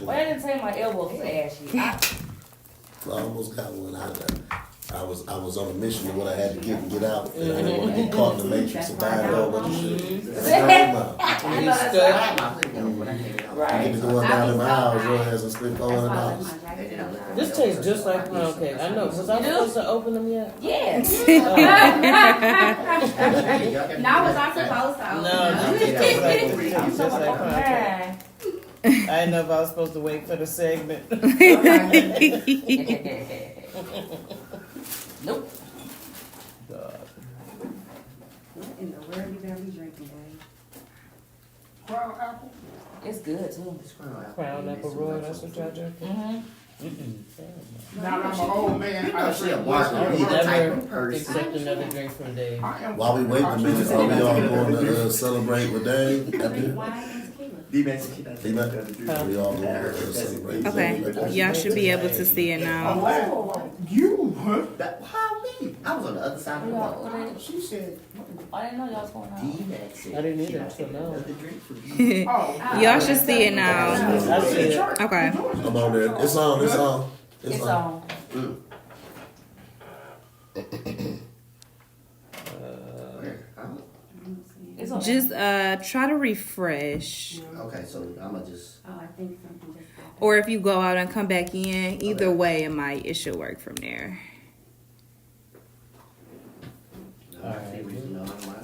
Well, I didn't say my elbow was ashy. I almost got one out of there. I was on a mission of what I had to get out, and I didn't want to get caught in the matrix and find out what the shit. He's Get Right. to going down in my house, your ass and slip $400. This tastes just like pound cake. I know. Was I supposed to open them yet? Yes. No, was I supposed to? No, this tastes like pound cake. I didn't know if I was supposed to wait for the segment. Nope. God. What in the world you gonna be drinking, boy? Crown apple? It's good too. Crown apple roll, that's what y'all drinking? Mm-hmm. Now that I'm an old man, I She a drink margarita whiskey. type Never of person. accept another drink from Dave. I am. While we wait a minute, are we all going to celebrate with Dave? Wine and tequila. Are we all going to celebrate? Okay, y'all should be able to see it now. Oh, you, huh? How me? I was on the other side of the wall. She said, I didn't know y'all was going on. D-Mac said I didn't either she not until getting now. another drink from you. oh. Y'all should see it now. I see it. Okay. I'm on there. It's on. It's on. It's on. Where? It's on. Just try to refresh. Okay, so I'ma just. Oh, I think something just happened. Or if you go out and come back in, either way it should work from there.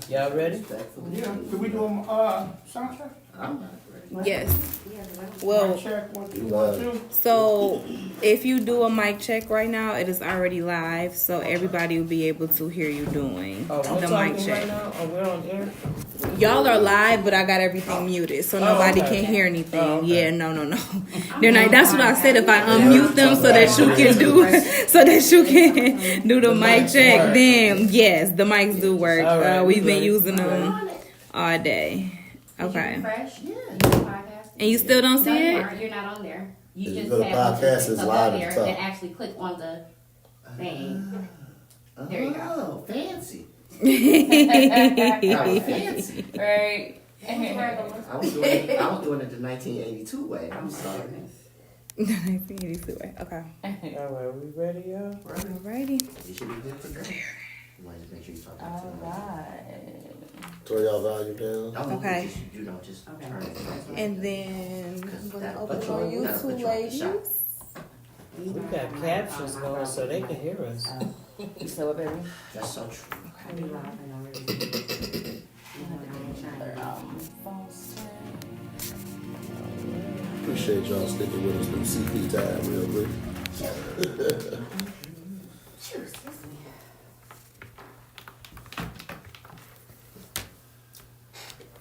Y'all ready? Yeah, can we do a sound check? I'm not ready. Yes. Yeah, Well, Check 1, 2, 1, 2. so if you do a mic check right now, it is already live, so everybody will be able to hear you doing Oh, we're the mic talking right check. now? Oh, we're on air? Y'all are live, but I got everything muted, so nobody okay. can hear anything. Oh, okay. Yeah, no. They're not. That's what I said. If I unmute them so that you can do the mic check, work. then yes, the mics do work. All right, We've been good. using them all day. Okay. Fresh? Yeah. And you still don't see No, you it? aren't. You're not on there. You If you just go to have podcast, it's click live on at the there top. and actually click on the thing. There you go. Oh, fancy. Fancy. That was fancy. Right. I was doing it the 1982 way. I'm sorry. 1982. Okay. All right, we ready, y'all? Alrighty. You should be good to go. You might just make sure you talk about it. Alright. Throw y'all volume down. Don't move Okay. it, just, you know, just Okay. turn it. And then I'm gonna That'll open put you on on- you that'll two put you on the shot. ladies. We got captions going so they can hear us. You said what, baby? That's so true. I'll be live and I'm ready. Phone swing. Appreciate y'all sticking with us through CP time real quick.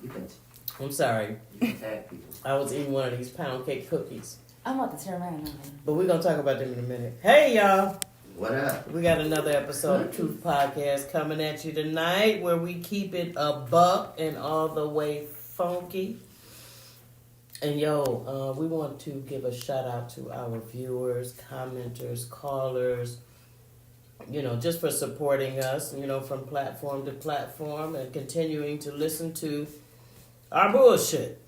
You can, I'm sorry. you can tag people. I was eating one of these pound cake cookies. I'm about to turn around now. But we're going to talk about them in a minute. Hey, y'all. What up? We got another episode of Truth Podcast coming at you tonight where we keep it a buck and all the way funky. And yo, we want to give a shout out to our viewers, commenters, callers, you know, just for supporting us, you know, from platform to platform and continuing to listen to our bullshit.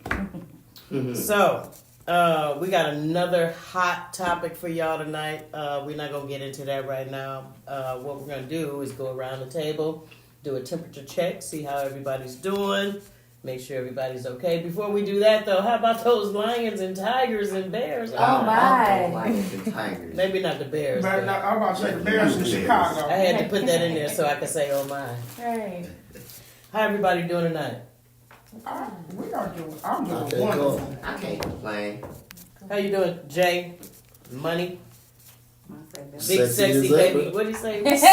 So, we got another hot topic for y'all tonight. We're not going to get into that right now. What we're going to do is go around the table, do a temperature check, see how everybody's doing, make sure everybody's okay. Before we do that, though, how about those lions and tigers and bears? Oh, I my. don't like the tigers. Maybe not the bears. Man, but I'm about to say the Bears in Chicago. I had to put that in there so I could say, oh, my. Right. How everybody doing tonight? I'm doing Okay, wonderful. cool. I can't complain. How you doing, Jay? Money? Big Sexy sexy as baby. ever. What do you say? Sexy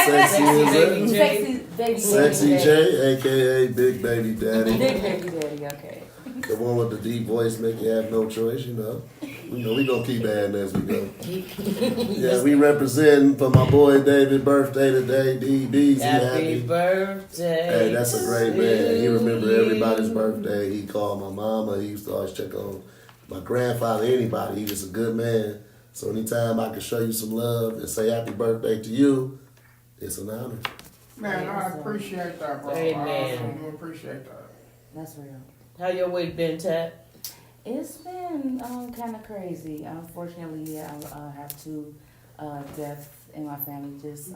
as baby ever. Jay. Sexy baby. Sexy daddy. J, aka Big Baby Daddy. Big baby daddy, okay. The one with the deep voice make you have no choice, you know. We gonna keep adding as we go. Yeah, we representing for my boy David birthday today. DB's Happy happy. birthday. Hey, that's a great man. He remember everybody's birthday. He called my mama. He used to always check on my grandfather, anybody. He just a good man. So anytime I can show you some love and say happy birthday to you, it's an honor. Man, I appreciate that, bro. Amen. I do appreciate that. That's real. How your week been, Tat? It's been kind of crazy. Unfortunately, I have two deaths in my family. Just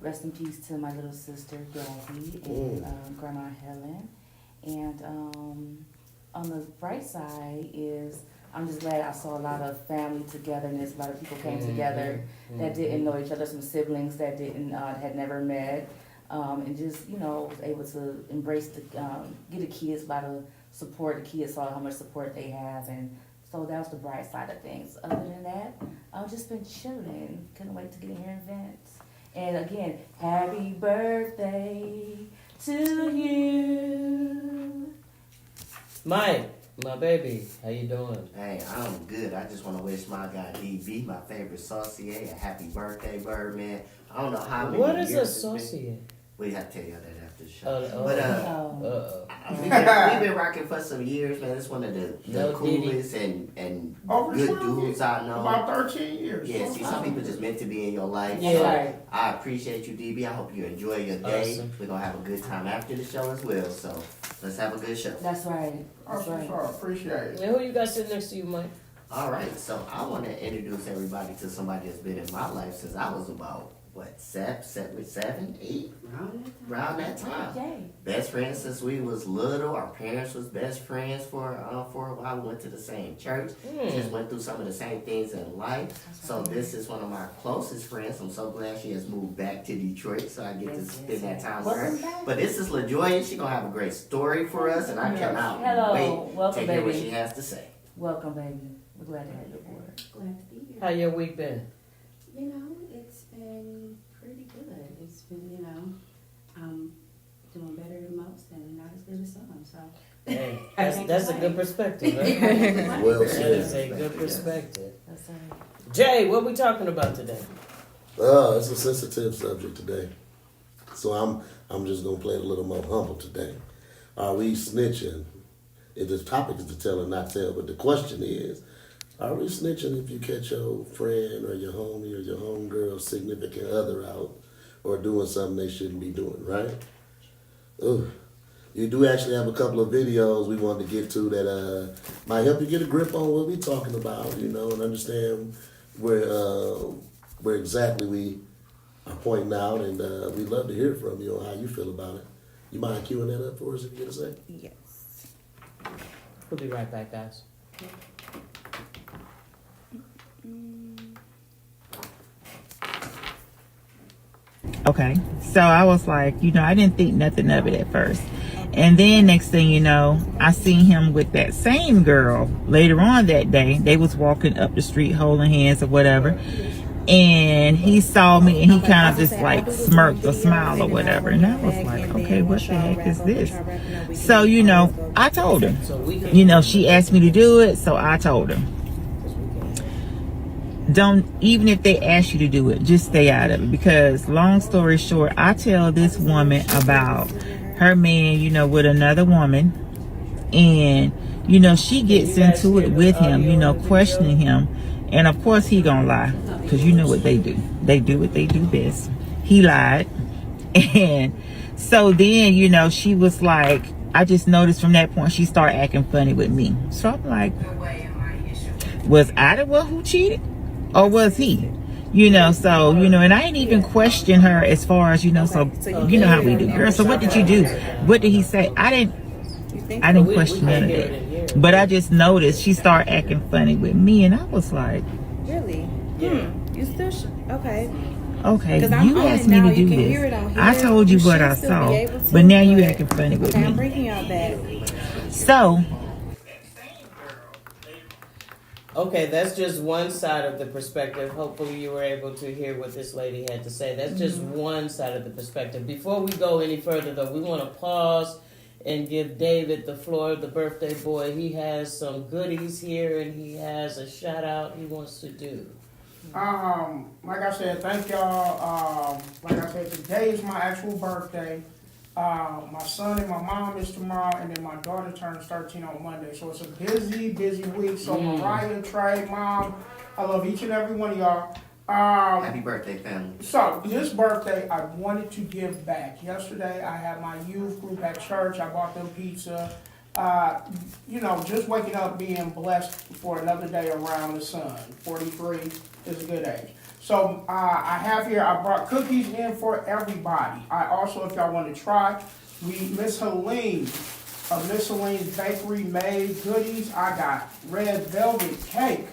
rest in peace to my little sister Gabby and Grandma Helen. And on the bright side is I'm just glad I saw a lot of family togetherness. A lot of people came together that didn't know each other. Some siblings that didn't had never met, and just was able to embrace give the kids a lot of support. The kids saw how much support they have, and so that was the bright side of things. Other than that, I've just been chilling. Couldn't wait to get in here and vent. And again, happy birthday to you, Mike, my baby, how you doing? Hey, I'm good. I just want to wish my guy DB, my favorite saucier, a happy birthday, Birdman. I don't know how many What is years a it's been. saucier? We have to tell y'all that after the show. Oh, But we've been rocking for some years, man. It's one of the No coolest and Over good 12 dudes years. I know. About 13 years. Yeah, see, some people just meant to be in your life. Yeah. So Right. I appreciate you, DB. I hope you enjoy your day. Awesome. We're gonna have a good time after the show as well. So let's have a good show. That's right. That's I'm right. sorry, appreciate it. And who you got sitting next to you, Mike? All right, so I want to introduce everybody to somebody that's been in my life since I was about seven, 8, around that time. Yay. Best friends since we was little. Our parents was best friends for a while. We went to the same church. Just went through some of the same things in life. So this is one of my closest friends. I'm so glad she has moved back to Detroit, so I get to spend that time with her. Welcome back. But this is LaJoya. She's gonna have a great story for us, and I cannot Hello. wait Welcome, to hear what baby. she has to say. Welcome, baby. We're glad to have you aboard. Glad to be here. How your week been? You know, it's been pretty good. It's been, doing better than most and not as good as some, so. Hey, that's a good perspective, right? Well That is said. a good perspective. That's right. Jay, what we talking about today? It's a sensitive subject today, so I'm just gonna play it a little more humble today. Are we snitching? If the topic is to tell or not tell, but the question is, are we snitching if you catch your friend or your homie or your homegirl significant other out or doing something they shouldn't be doing, right? Ugh. You do actually have a couple of videos we wanted to get to that might help you get a grip on what we're talking about, and understand where exactly we are pointing out, and we'd love to hear from you on how you feel about it. You mind queuing that up for us if you get a sec? Yes. We'll be right back, guys. Okay, so I was like, I didn't think nothing of it at first. And then next thing you know, I seen him with that same girl later on that day. They was walking up the street holding hands or whatever. And he saw me and he kind of just like smirked or smiled or whatever. And I was like, okay, what the heck is this? So, I told her. She asked me to do it, so I told her. Don't, even if they ask you to do it, just stay out of it. Because long story short, I tell this woman about her man, with another woman. And, she gets into it with him, questioning him. And of course he gonna lie. Because you know what they do. They do what they do best. He lied. And so then, she was like, I just noticed from that point she started acting funny with me. So I'm like, was I the one who cheated? Or was he? And I didn't even question her as far as, so you know how we do. Girl, so what did you do? What did he say? I didn't question none of that. But I just noticed she started acting funny with me, and I was like, Really? Yeah. You still okay. okay, 'Cause I'm you on asked it me now. to You do can hear it this. on I here. told you You what should I still saw, be able to, but now you but acting funny with I'm me. bringing y'all back. So, Okay, that's just one side of the perspective. Hopefully you were able to hear what this lady had to say. That's just one side of the perspective. Before we go any further, though, we want to pause and give David the floor, the birthday boy. He has some goodies here, and he has a shout-out he wants to do. Like I said, thank y'all. Like I said, today is my actual birthday. My son and my mom is tomorrow, and then my daughter turns 13 on Monday. So it's a busy, busy week. So Mariah, Trey, Mom, I love each and every one of y'all. Happy birthday, family. So this birthday, I wanted to give back. Yesterday, I had my youth group at church. I bought them pizza. Just waking up being blessed for another day around the sun. 43 is a good age. So I have here, I brought cookies in for everybody. I also, if y'all want to try, Miss Helene of Miss Helene's Bakery made goodies. I got red velvet cake,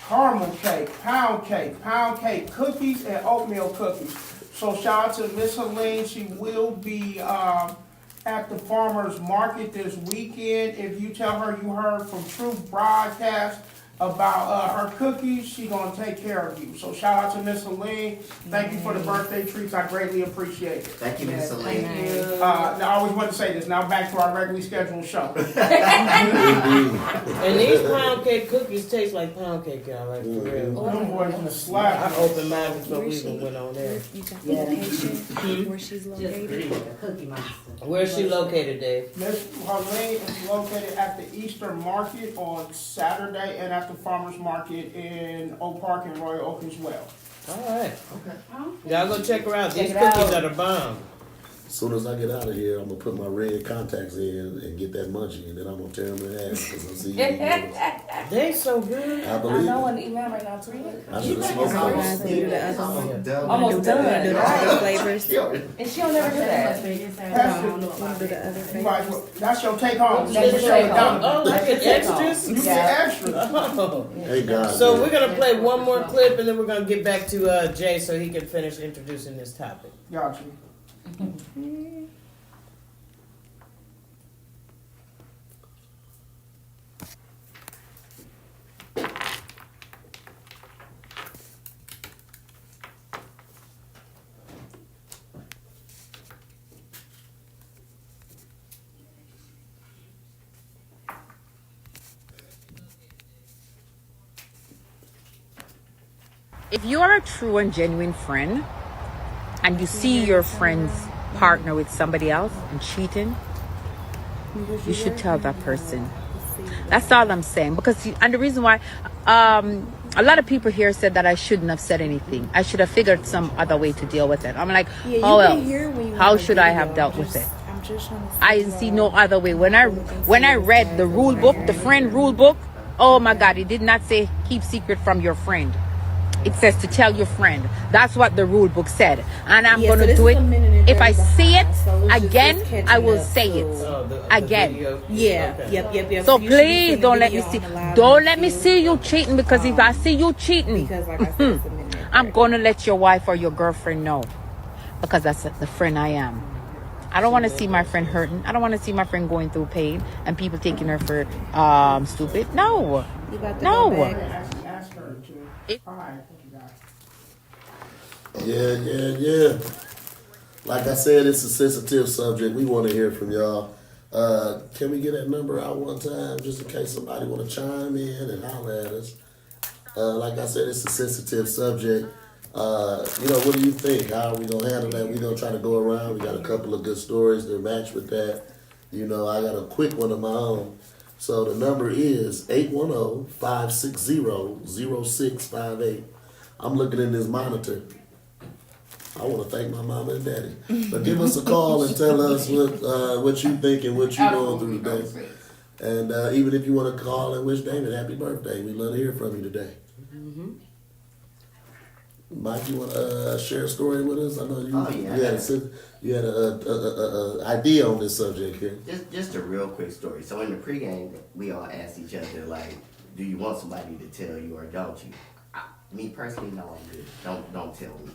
caramel cake, pound cake, cookies, and oatmeal cookies. So shout out to Miss Helene. She will be at the farmer's market this weekend. If you tell her you heard from Truth Broadcast about her cookies, she gonna take care of you. So shout out to Miss Helene. Thank you for the birthday treats. I greatly appreciate it. Thank you, Miss Elaine. Now, I always want to say this. Now back to our regularly scheduled show. And these pound cake cookies taste like pound cake, y'all. Like for real. Them boys in the slap. I opened mine before we even went on there. You got the location where she's Just located. pretty, the Cookie Monster. Where's she located, Dave? Miss Helene is located at the Easter Market on Saturday and at the Farmers Market in Oak Park and Royal Oak as well. All right. Okay. Y'all go check her out. These Check it cookies out. are the bomb. As soon as I get out of here, I'm gonna put my red contacts in and get that munchie, and then I'm gonna tear them in half because I see you. They so good. I I believe know it. an email right now too. I should have smoked Guys, those. do the other one. Almost Do done. the other flavors. And she'll never do that. Wanna do the other You might as flavors? well, that's your take home. That's your take home. Oh, like an extras? You get Yeah. extra. Oh. Hey God. So man. we're gonna play one more clip and then we're gonna get back to Jay so he can finish introducing this topic. Got you. If you are a true and genuine friend and you see your friend's partner with somebody else and cheating, you should tell that person. That's all I'm saying. And the reason why, a lot of people here said that I shouldn't have said anything. I should have figured some other way to deal with it. I'm like, how else? How should I have dealt with it? I'm just trying to I see no other way. When I read the rule book, the friend rule book, oh my God, it did not say keep secret from your friend. It says to tell your friend. That's what the rule book said. And I'm going to do it. If I see it again, I will say it again. Video. Yeah, Okay. yep. So You should be please putting don't the let me video see. on the live Don't let too. me see you cheating, because if I see you cheating, Because like I said, it's a minute. I'm going to let your wife or your girlfriend know, because that's the friend I am. I don't want to see my friend hurting. I don't want to see my friend going through pain and people taking her for stupid. No. You about to No. go back? Ask her to. It- All right, thank you guys. Yeah. Like I said, it's a sensitive subject. We want to hear from y'all. Can we get that number out one time, just in case somebody want to chime in and holler at us? Like I said, it's a sensitive subject. What do you think? How are we gonna handle that? We gonna try to go around. We got a couple of good stories that match with that. I got a quick one of my own. So the number is 810-560-0658. I'm looking in this monitor. I want to thank my mama and daddy. But give us a call and tell us what you think and what you going through today. And even if you want to call and wish David happy birthday, we'd love to hear from you today. Mike, you want to share a story with us? I know you. Oh, yeah. You had a idea on this subject here. Just a real quick story. So in the pregame, we all asked each other, like, do you want somebody to tell you or don't you? Me personally, no, I'm good. Don't tell me.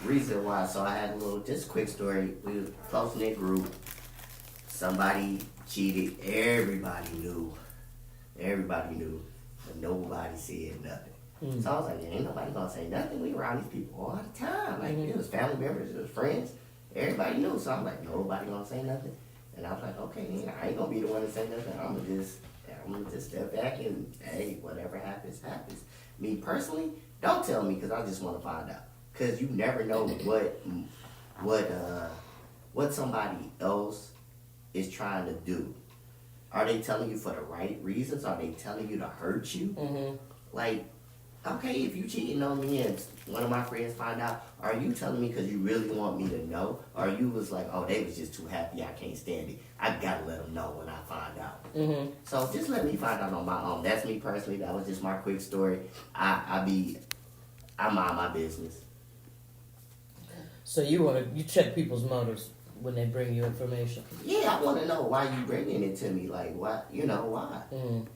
Reason why, so I had a little, just quick story. We were a close-knit group. Somebody cheated. Everybody knew, but nobody said nothing. So I was like, ain't nobody gonna say nothing. We around these people all the time. Like, it was family members, it was friends. Everybody knew. So I'm like, nobody gonna say nothing. And I was like, okay, then I ain't gonna be the one to say nothing. I'm gonna just step back and, hey, whatever happens, happens. Me personally, don't tell me, because I just want to find out. Because you never know what somebody else is trying to do. Are they telling you for the right reasons? Are they telling you to hurt you? Like, okay, if you cheating on me and one of my friends find out, are you telling me because you really want me to know? Or you was like, oh, they was just too happy, I can't stand it. I gotta let them know when I find out. Mm-hmm. So just let me find out on my own. That's me personally. That was just my quick story. I mind my business. So you check people's motives when they bring you information. Yeah, I want to know why you bringing it to me. Like, why? Why? Mm.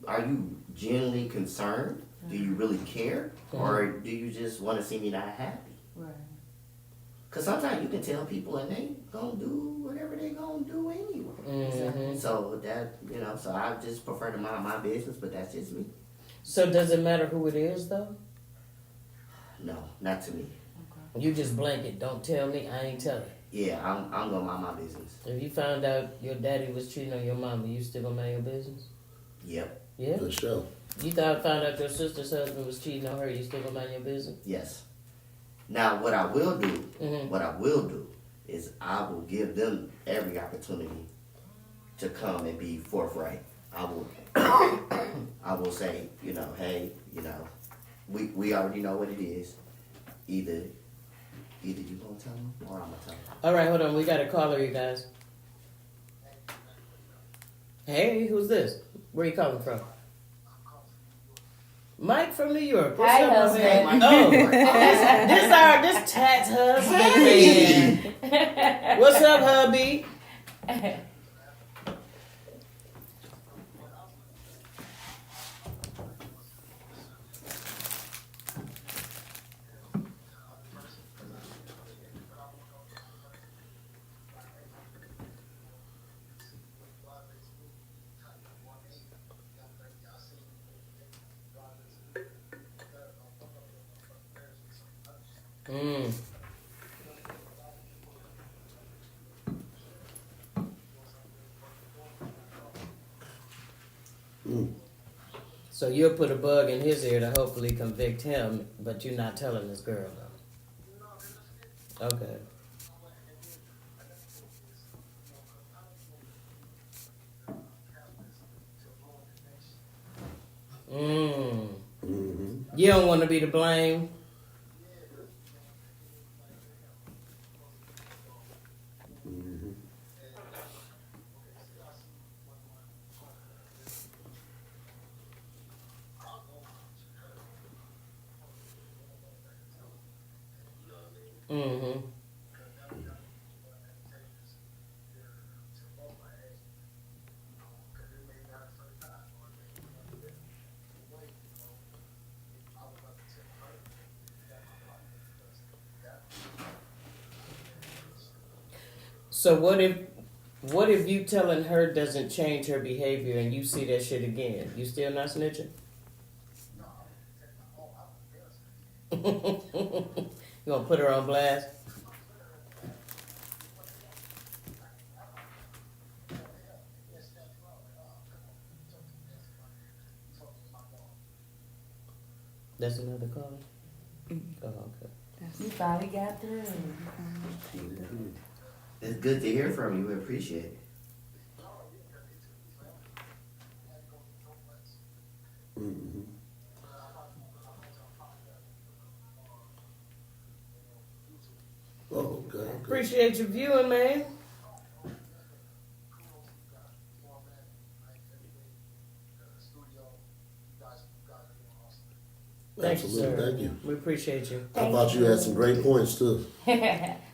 Are you genuinely concerned? Do you really care? Or do you just want to see me not happy? Right. Because sometimes you can tell people and they gonna do whatever they gonna do anyway. Mm-hmm. So that, so I just prefer to mind my business, but that's just me. So does it matter who it is though? No, not to me. You just blanket. Don't tell me. I ain't telling. Yeah, I'm gonna mind my business. If you found out your daddy was cheating on your mama, you still gonna mind your business? Yep. Yeah. For sure. You found out your sister's husband was cheating on her, you still gonna mind your business? Yes. Now, what I will do, Mm-hmm. is I will give them every opportunity to come and be forthright. I will say, hey, we already know what it is. Either you gonna tell them or I'm gonna tell them. All right, hold on. We got a caller, you guys. Hey, who's this? Where you calling from? Mike from New York. What's Hi, up, husband. man? Oh, this Tat's husband. Man. What's up, hubby? Mm. So you'll put a bug in his ear to hopefully convict him, but you're not telling this girl though. Okay. Mm. Mm-hmm. You don't want to be to blame. Mm-hmm. Mm-hmm. So what if you telling her doesn't change her behavior and you see that shit again? You still not snitching? You gonna put her on blast? That's another call? Oh, okay. You finally got through. It's good to hear from you. We appreciate it. Mm-hmm. Oh, okay. Appreciate your viewing, man. Thank you, Absolutely, sir. thank you. We appreciate you. I thought you had some great points too.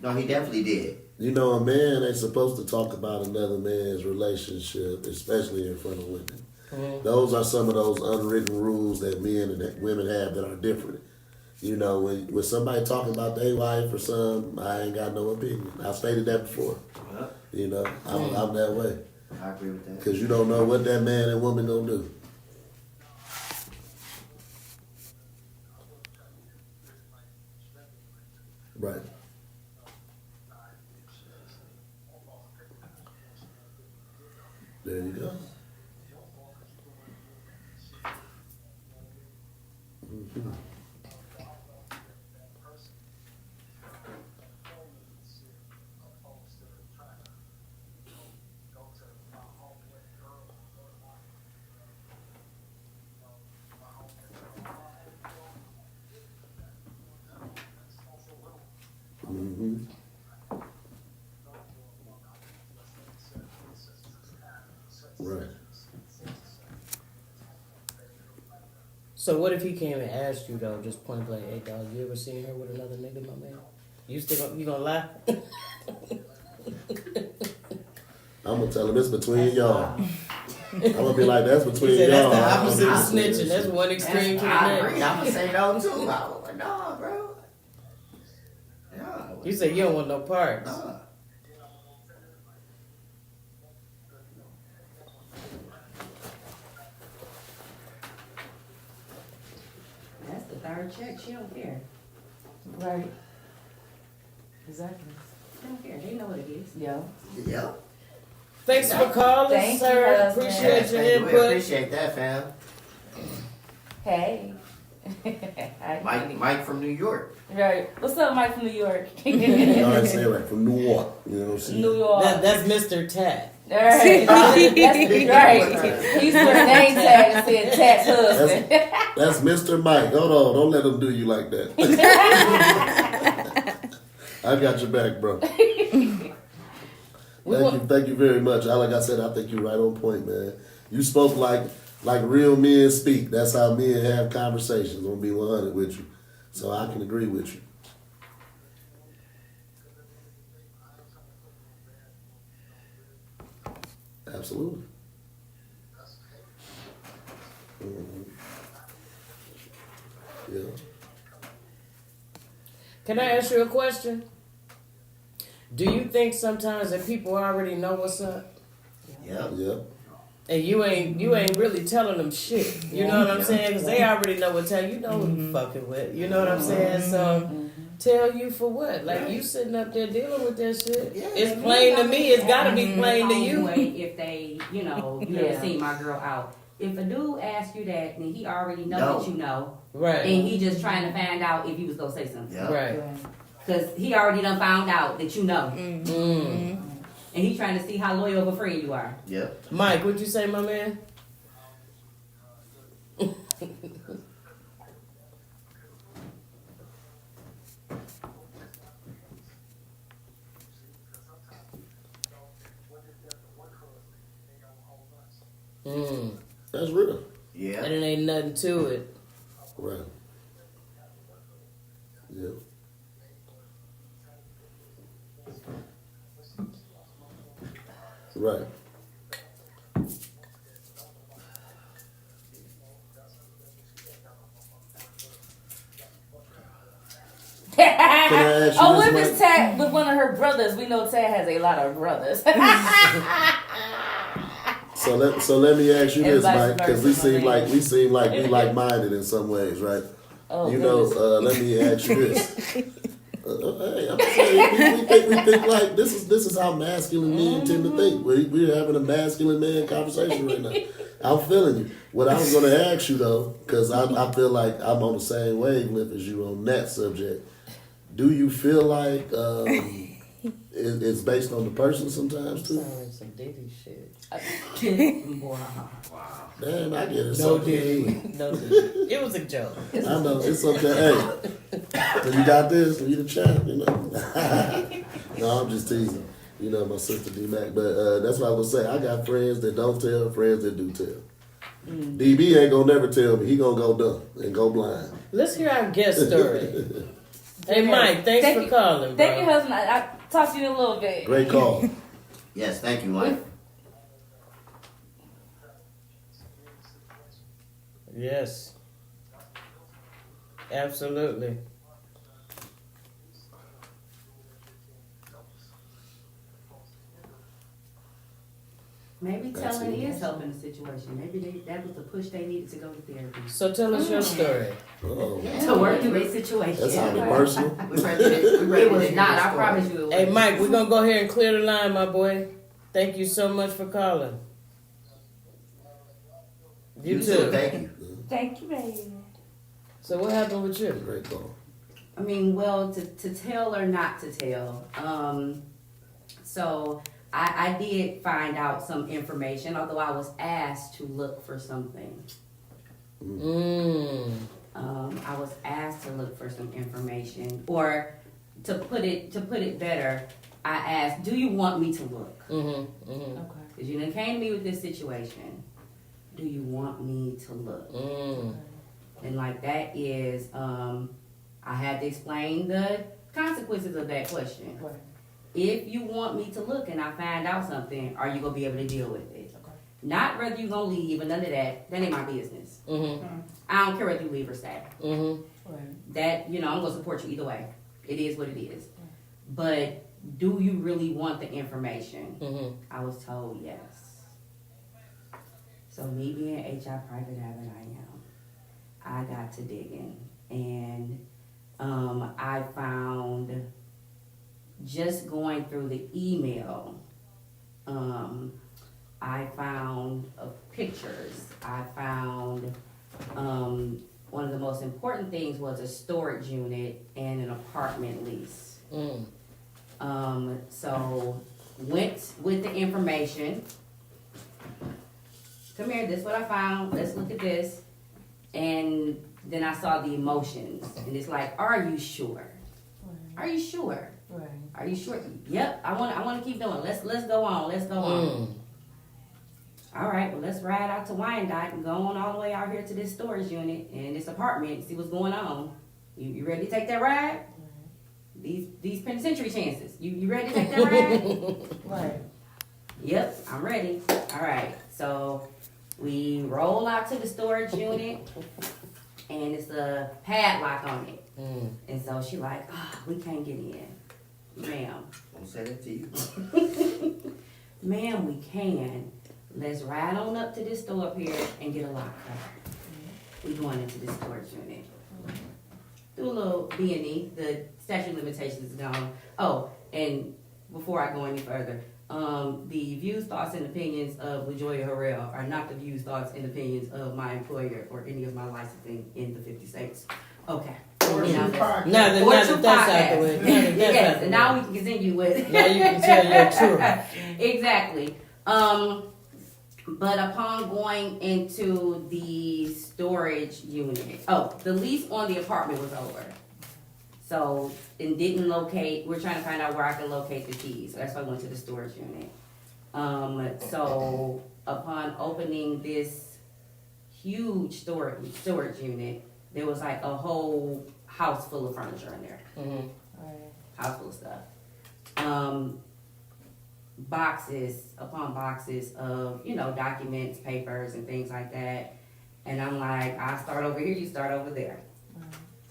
No, he definitely did. You know, a man ain't supposed to talk about another man's relationship, especially in front of women. Mm-hmm. Those are some of those unwritten rules that men and that women have that are different. You know, when somebody talking about their wife or something, I ain't got no opinion. I've stated that before. Well, You know, I'm that way. I agree with that. Because you don't know what that man and woman gonna do. Right. There you go. Mhm. So what if he came and asked you though, just point blank, hey dog, you ever seen her with another nigga, my man? You gonna lie? I'm gonna tell him it's between y'all. I'm gonna be like, that's He between said y'all. that's the opposite of I don't do snitching. that That's shit. one extreme to the I agree. next. I'm gonna say no too. I was like, nah, bro. Yeah. You said you don't want no parts. Nah. That's the third check. She don't care. Right. Exactly. She don't care. They know what it is. Yeah. Yeah. Thanks for calling, Thank you, sir. husband. Appreciate your Thank you. We input. appreciate that, fam. Hey. Hi. Mike from New York. Right. What's up, Mike from New York? You know what I'm saying? Like from New York. You know what I'm saying? New York. That's Mr. Tat. All right. That's right. He used to put a name tag and said Tat's husband. That's Mr. Mike. Hold on. Don't let him do you like that. I got your back, bro. Thank you very much. Like I said, I think you're right on point, man. You spoke like real men speak. That's how men have conversations. I'm gonna be 100 with you. So I can agree with you. Absolutely. Mhm. Yeah. Can I ask you a question? Do you think sometimes that people already know what's up? Yep. Yep. And you ain't really telling them shit. You know what I'm saying? Because they already know what you know who you fucking with. You know what I'm saying? So tell you for what? Like you sitting up there dealing with that shit. Yeah. It's plain to me. It's got to be plain to you. If they, you never seen my girl out. If a dude asks you that, then he already know that you know, Right. and he just trying to find out if you was gonna say something. Yep. Right. Cause he already done found out that you know, Mm. and he trying to see how loyal of a friend you are. Yep. Mike, what'd you say, my man? That's real. Yeah. And it ain't nothing to it. Right. Yeah. Right. Can I ask you Oh, this, what if it's Mike? Tad with one of her brothers? We know Tad has a lot of brothers. So let me ask you And this, vice Mike, because we versa, seem my like we like minded in some ways, right? Oh, You know, goodness. let me ask you this. Hey, I'm saying we think like this is how masculine men tend to think. We're having a masculine man conversation right now. I'm feeling you. What I was going to ask you though, because I feel like I'm on the same wavelength as you on that subject. Do you feel like it's based on the person sometimes too? Sound like some Diddy shit. Boy, Damn, I get it. No So- Diddy. No Diddy. It was a joke. I know, it's okay. Hey, when you got this, you the champ, you know. No, I'm just teasing. You know, my sister D-Mac. But that's what I was saying. I got friends that don't tell, friends that do tell. DB ain't gonna never tell me. He gonna go dumb and go blind. Let's hear our guest story. Hey, Mike, thanks for calling, bro. Thank you, husband. I'll talk to you in a little bit. Great call. Yes. Thank you, Mike. Yes. Absolutely. maybe telling is helping the situation. Maybe that was the push they needed to go to therapy. So tell us your story. Uh-oh. To work through a situation. That sounded personal. It was not. I promise you. It Hey, was. Mike, we're going to go ahead and clear the line, my boy. Thank you so much for calling. You too. Thank you. Thank you, baby. So what happened with you? Great call. I mean, well, to tell or not to tell. So I did find out some information, although I was asked to look for something. I was asked to look for some information, or to put it better, I asked, "Do you want me to look?" Okay. Because you done came to me with this situation. Do you want me to look? And like that is, I had to explain the consequences of that question. Right. If you want me to look and I find out something, are you gonna be able to deal with it? Okay. Not whether you gonna leave or none of that. That ain't my business. I don't care whether you leave or stay. Right. That, I'm gonna support you either way. It is what it is. But do you really want the information? I was told yes. So me being HR private avid I got to digging, and I found, just going through the email, I found pictures. I found one of the most important things was a storage unit and an apartment lease. So went with the information. Come here, this is what I found. Let's look at this. And then I saw the emotions, and it's like, are you sure? Are you sure? Right. Are you sure? Yep. I want to keep doing. Let's go on. Let's go on. All right. Well, let's ride out to Wyandotte and go on all the way out here to this storage unit and this apartment and see what's going on. You ready to take that ride? These penitentiary chances. You ready to take that ride? Right. Yep. I'm ready. All right. So we roll out to the storage unit, and it's a padlock on it. And so she like, we can't get in. Ma'am. Don't say that to you. Ma'am, we can. Let's ride on up to this store up here and get a lock card. We going into the storage unit. Do a little B&E. The statute of limitations is gone. Oh, and before I go any further, the views, thoughts, and opinions of LaJoya Harrell are not the views, thoughts, and opinions of my employer or any of my licensing in the 50 states. Okay. Or Now True that's- Podcast. Now that Or that's True out the Podcast. way. Now that that's Yes, out and the now way. we can continue with. Now you can tell your truth. Exactly. But upon going into the storage unit, the lease on the apartment was over. So, and didn't locate, we're trying to find out where I can locate the keys. So that's why I went to the storage unit. So upon opening this huge storage unit, there was like a whole house full of furniture in there. Right. House full of stuff. Boxes upon boxes of, documents, papers, and things like that. And I'm like, I start over here, you start over there.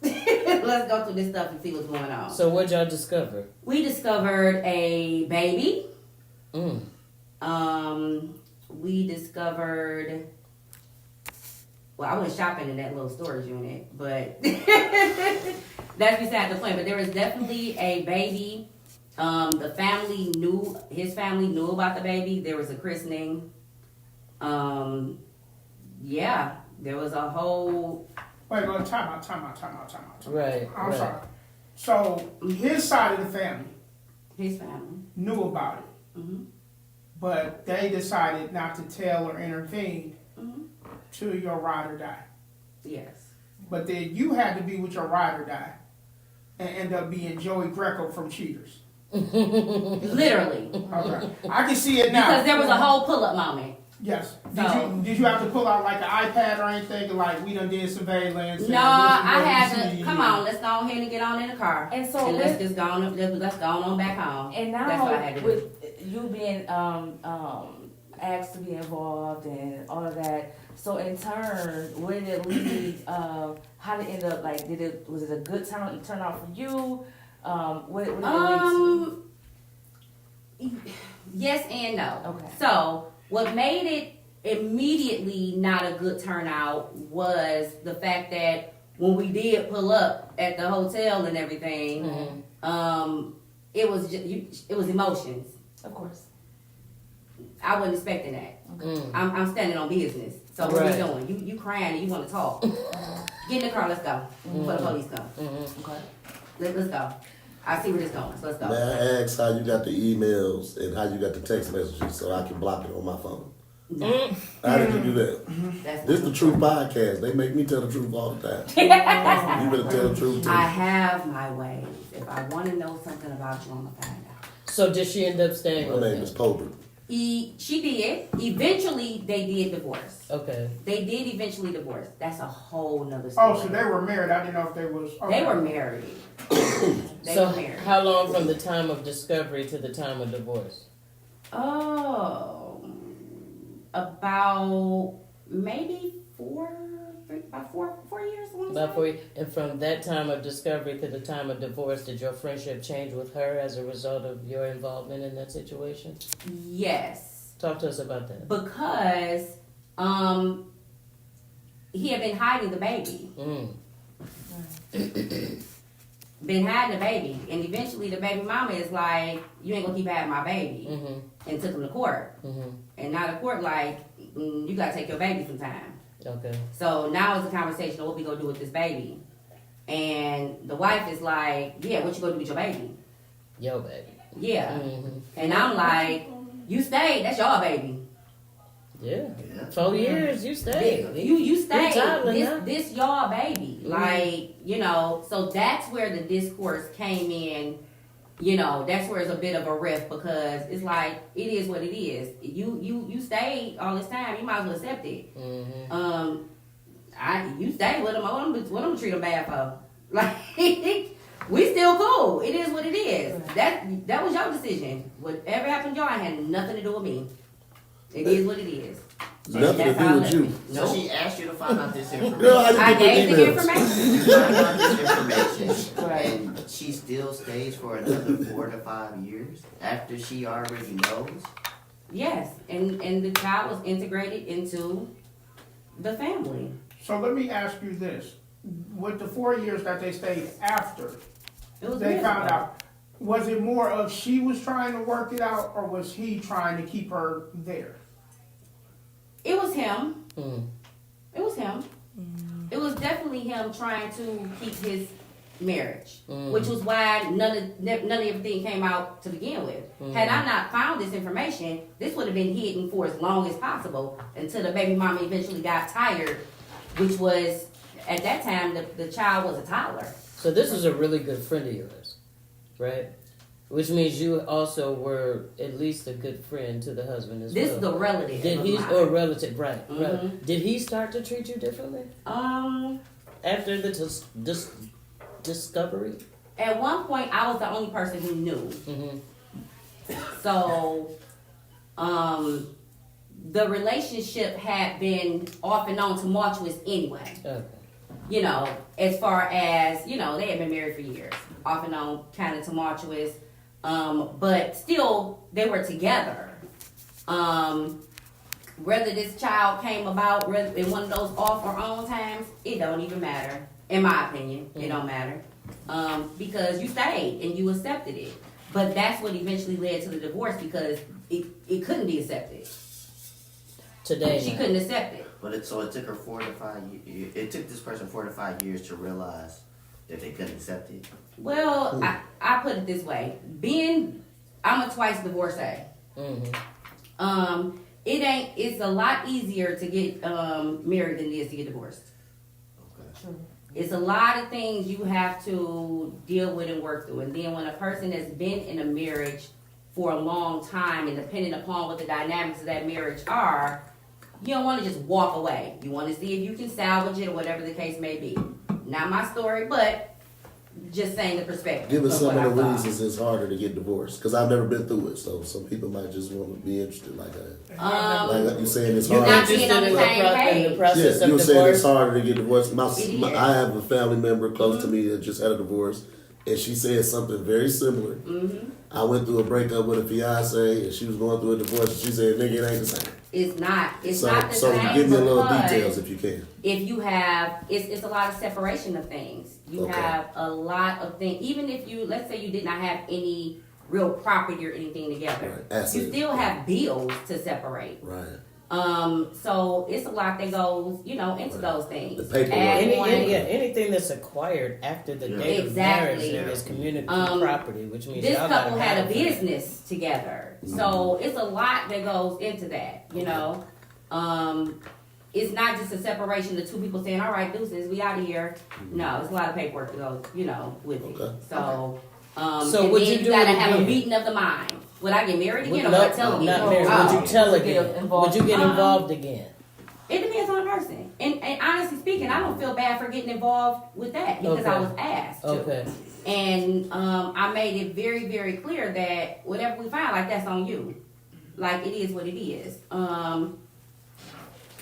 Let's go through this stuff and see what's going on. So what y'all discover? We discovered a baby. Mm. We discovered, well, I went shopping in that little storage unit, but that's beside the point. But there was definitely a baby. His family knew about the baby. There was a christening. Yeah, there was a whole. Wait, time out. Right. I'm right. sorry. So his side of the family His family. knew about it, Mm-hmm. but they decided not to tell or intervene Mm-hmm. to your ride or die. Yes. But then you had to be with your ride or die and end up being Joey Greco from Cheaters. Literally. Okay, I can see it now. Because there was a whole pull-up moment. Yes. So- Did you have to pull out like an iPad or anything? Like we done did surveillance. and No, this is I what had we to. see. Come on, let's go ahead and get on in the car. And so let's with- just go on. Let's go on back home. And That's what I had now, to do. with you being asked to be involved and all of that, so in turn, where did it lead? How did it end up? Like, was it a good turnout for you? What did it lead to? Yes and no. Okay. So what made it immediately not a good turnout was the fact that when we did pull up at the hotel and everything, it was it was emotions. Of course. I wasn't expecting that. Mm. I'm standing on business. So what Right. are we doing? You crying and you want to talk. Get in the car, let's go. Before the police come. Okay. Let's go. I see where this going, so let's go. May I ask how you got the emails and how you got the text messages so I can block it on my phone? How did you do that? That's This is the Truth Podcast. They make me tell the truth all the time. You better tell the truth too. I have my ways. If I want to know something about you, I'm gonna find out. So did she end up staying My with name him? is Colbert. She did. Eventually, they did divorce. Okay. They did eventually divorce. That's a whole nother story. Oh, so they were married. I didn't know if they was. Okay. They were married. They So were married. how long from the time of discovery to the time of divorce? Oh, about maybe 4 years. I wanna About say. 4 years. And from that time of discovery to the time of divorce, did your friendship change with her as a result of your involvement in that situation? Yes, Talk to us about that. because he had been hiding the baby. Been hiding the baby, and eventually the baby mama is like, "You ain't gonna keep having my baby," and took him to court. And now the court like, "You gotta take your baby sometime." Okay. So now it's a conversation of what we gonna do with this baby. And the wife is like, "Yeah, what you gonna do with your baby?" Yo, baby. Yeah. And I'm like, "You stayed, that's your baby. Yeah. 4 years, you stayed. You stayed. toddler now. This your baby." Like, you know, so that's where the discourse came in. You know, that's where it's a bit of a rift, because it's like, it is what it is. You stayed all this time, you might as well accept it. You stayed with him. What I'm gonna treat him bad for? Like, we still cool. It is what it is. That was your decision. Whatever happened to y'all had nothing to do with me. It is what it is. Nothing to That's how I do with left you. it. So Nope. she asked you to find out this information. Girl, how I you get gave the the emails? information. You find out this information, and she still stays for another 4 to 5 years after she already knows. Yes, and the child was integrated into the family. So let me ask you this: with the 4 years that they stayed after It was they found miserable. out, was it more of she was trying to work it out, or was he trying to keep her there? It was him. It was him. It was definitely him trying to keep his marriage, which was why none of everything came out to begin with. Had I not found this information, this would have been hidden for as long as possible until the baby mama eventually got tired, which was, at that time, the child was a toddler. So this is a really good friend of yours, right? Which means you also were at least a good friend to the husband as This well. is a relative. Did of he, mine. or a relative, right? Mhm. Right. Did he start to treat you differently after the discovery? At one point, I was the only person who knew. So, the relationship had been off and on tumultuous anyway. Okay. You know, as far as, you know, they had been married for years. Off and on, kind of tumultuous. But still, they were together. Whether this child came about in one of those off or on times, it don't even matter. In my opinion, it don't matter. Because you stayed and you accepted it. But that's what eventually led to the divorce, because it couldn't be accepted. Today. She couldn't accept it. But it took her 4 to 5 years. It took this person 4 to 5 years to realize that they couldn't accept it. Well, I put it this way. I'm a twice divorcee. It's a lot easier to get married than it is to get divorced. Okay. It's a lot of things you have to deal with and work through. And then when a person has been in a marriage for a long time, and depending upon what the dynamics of that marriage are, you don't want to just walk away. You want to see if you can salvage it or whatever the case may be. Not my story, but just saying the perspective. Give us some what of the I thought. reasons it's harder to get divorced. Because I've never been through it, so some people might just want to be interested like that. Um, Like you saying it's You're hard. not being on the same in the page. process Yeah, you were of saying it's divorce. harder to get divorced. It is. I have a family member close to me that just had a divorce, and she said something very similar. I went through a breakup with a fiance, and she was going through a divorce, and she said, "Nigga, it ain't the same." It's not. It's So, not the so same. give me a little because details if you can. if you have, it's a lot of separation of things. You Okay. have a lot of things. Even if you, let's say you did not have any real property or anything together, Right. Assets. you still have bills to separate. Right. So it's a lot that goes, into those things. The paperwork. Add on- Anything that's acquired after the date of marriage Exactly. is community property, which means This y'all couple gotta had a have it. business together, so it's a lot that goes into that. It's not just a separation of two people saying, "All right, deuces, we out of here." No, it's a lot of paperwork to go, with it. Okay. So So and would then you do gotta it have a again? meeting of the mind. Would I get married again, or No, would I tell again? not married. Oh. Would you tell Get again? involved. Would you get involved again? It depends on the person. And honestly speaking, I don't feel bad for getting involved with that because I Okay. was asked to. Okay. And I made it very, very clear that whatever we find, like, that's on you. Like, it is what it is. I'm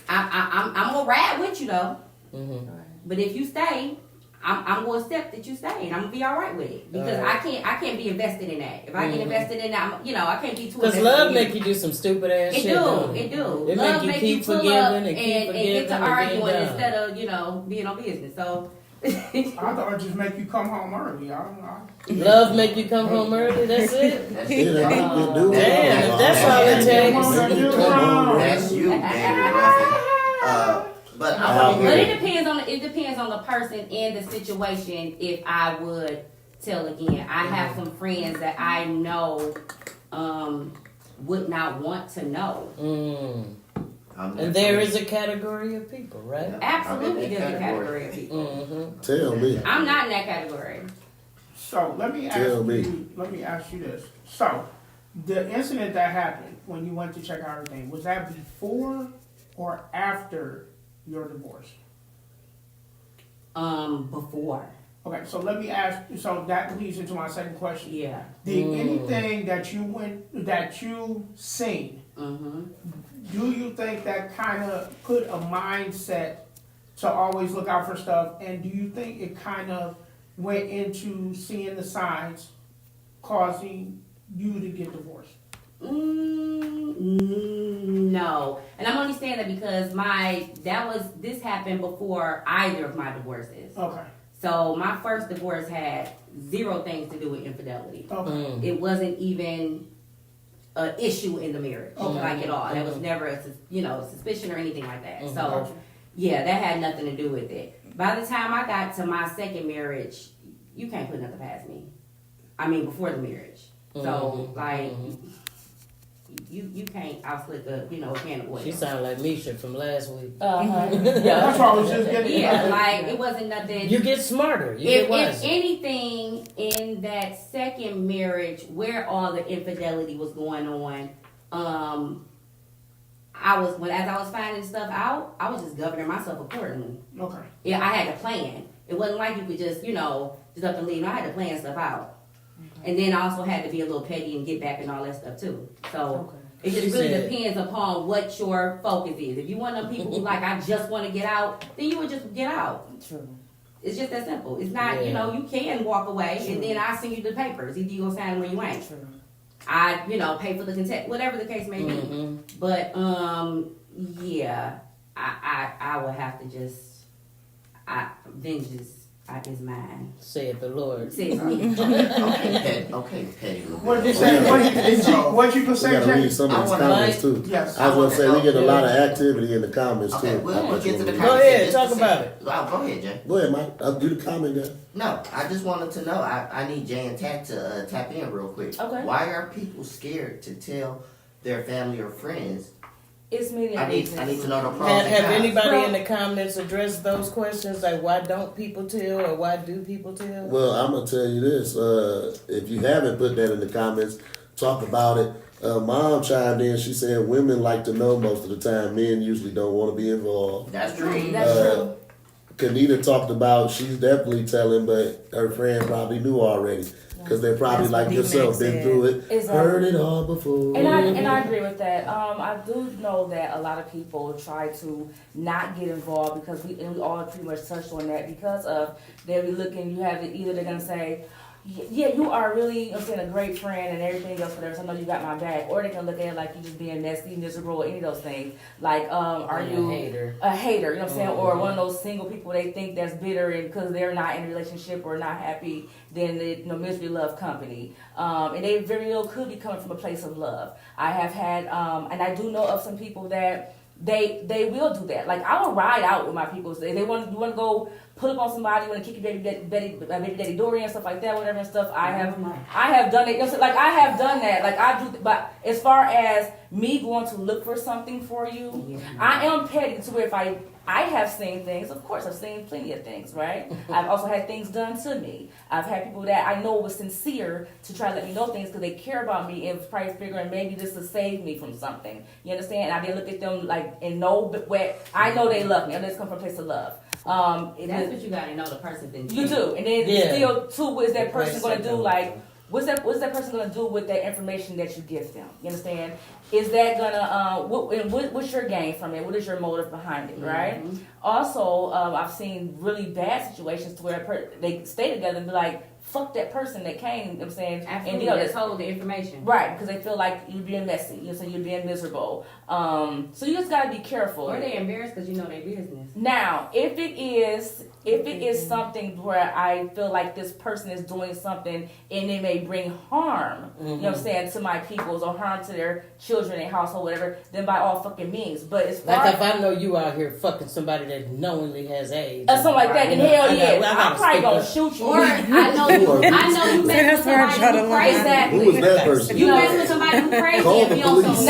gonna ride with you though. Mm-hmm. But if you stay, I'm gonna accept that you stay, and I'm gonna be all right with it because All right. I can't be invested in that. If I get invested in that, I can't be too. Because invested love in make you do some stupid ass It shit. don't it do. It Love make you keep pull forgiving up and keep and forgiving get to and arguing get done. instead of being on business. So. I thought it just make you come home early. I don't know. Love make you come home early. That's it. That's Yeah, it. they do. Damn, if that's all it takes. That's you, baby. But I want to But hear. it depends on the person and the situation. If I would tell again, I have some friends that I know would not want to know. Mm. I'm And there is a category of people, right? Absolutely, I'm in that there's a category of people. Mm-hmm. Tell me. I'm not in that category. So let me ask Tell me. you. Let me ask you this. So, the incident that happened when you went to check out everything, was that before or after your divorce? Before. Okay, so let me ask. So that leads into my second question. Yeah. Did anything that you seen? Mm-hmm. Do you think that kind of put a mindset to always look out for stuff? And do you think it kind of went into seeing the signs causing you to get divorced? No, and I'm only saying that because this happened before either of my divorces. Okay. So my first divorce had zero things to do with infidelity. Okay. It wasn't even an issue in the marriage, like at all. That was never a suspicion or anything like that. So Gotcha. yeah, that had nothing to do with it. By the time I got to my second marriage, you can't put nothing past me. I mean, before the marriage. So like, you can't outslit the a can of oil. She sounded like Misha from last week. Yeah, That's what I was just getting. yeah, like it wasn't nothing. You get smarter. You If get wiser. anything in that second marriage where all the infidelity was going on, as I was finding stuff out, I was just governing myself accordingly. Okay. Yeah, I had a plan. It wasn't like you could just up and leave. No, I had to plan stuff out. And then I also had to be a little petty and get back and all that stuff too. So it just really depends upon what your focus is. If you one of them people who like, I just want to get out, then you would just get out. True. It's just that simple. It's not, you can walk away and then I send you the papers. Either you gonna sign them or you ain't. True. I, pay for the consent, whatever the case may be. Mm-hmm. But yeah, I would have to just, vengeance is mine. Said the Lord. Says me. Okay, Petty. What you say? What you could We say, gotta Jay? read some of these I wanna comments too. Yes. I was gonna say we get a lot of activity in the comments Okay, too. we'll get to the Go conversation. ahead, Just talk a about second. Oh, go ahead, Jay. Go ahead, Mike. I'll do the comment there. No, I just wanted to know. I need Jay and Tat to tap in real quick. Okay. Why are people scared to tell their family or friends? It's many I need reasons. to know the pros Have, and have cons. anybody in the comments addressed those questions? Like, why don't people tell or why do people tell? Well, I'm gonna tell you this. If you haven't put that in the comments, talk about it. Mom chimed in. She said women like to know most of the time. Men usually don't want to be involved. That's true. That's true. Kanita talked about she's definitely telling, but her friend probably knew already because they're probably That's like what yourself, D-Mac been said. through it, Exactly. heard it all before. And I agree with that. I do know that a lot of people try to not get involved because we all pretty much touched on that because of they'll be looking. You have it either they're gonna say, yeah, you are really a great friend and everything else, whatever. So I know you got my back, or they can look at it like you just being messy, miserable, any of those things. Like, are you a hater? a hater? You know what I'm saying? Or one of those single people they think that's bitter and because they're not in a relationship or not happy, then they misery love company. And they very well could be coming from a place of love. I have had, and I do know of some people that they will do that. Like I will ride out with my people. They want to go pull up on somebody, want to kick your baby daddy Dory and stuff like that, whatever and stuff. I have done it. You know, like I have done that. Like I do. But as far as me going to look for something for you, I am petty to where if I I have seen things, of course, I've seen plenty of things, right? I've also had things done to me. I've had people that I know was sincere to try to let me know things because they care about me and was probably figuring maybe this will save me from something. You understand? And I did look at them like and know where I know they love me. I know it's come from a place of love. That's what you gotta know the person's intent. You do, and then still too, what is that person going to do? Like, what's that person going to do with that information that you give them? You understand? Is that gonna what's your gain from it? What is your motive behind it? Right. Mm-hmm. Also, I've seen really bad situations to where they stay together and be like, fuck that person that came, you know what I'm saying? Absolutely, and that's hold the information. Right, because they feel like you're being messy, so you're being miserable. So you just gotta be careful. Or they embarrassed because you know their business. Now, if it is something where I feel like this person is doing something and it may bring harm, you know what I'm saying, to my peoples or harm to their children, their household, whatever, then by all fucking means. But as far like if I know you out here fucking somebody that knowingly has AIDS or something like that, then hell yeah, I'm probably gonna shoot you. Or I know you mess with somebody who crazy. Exactly. Who was that person? You mess with somebody who crazy Call and the be on some police.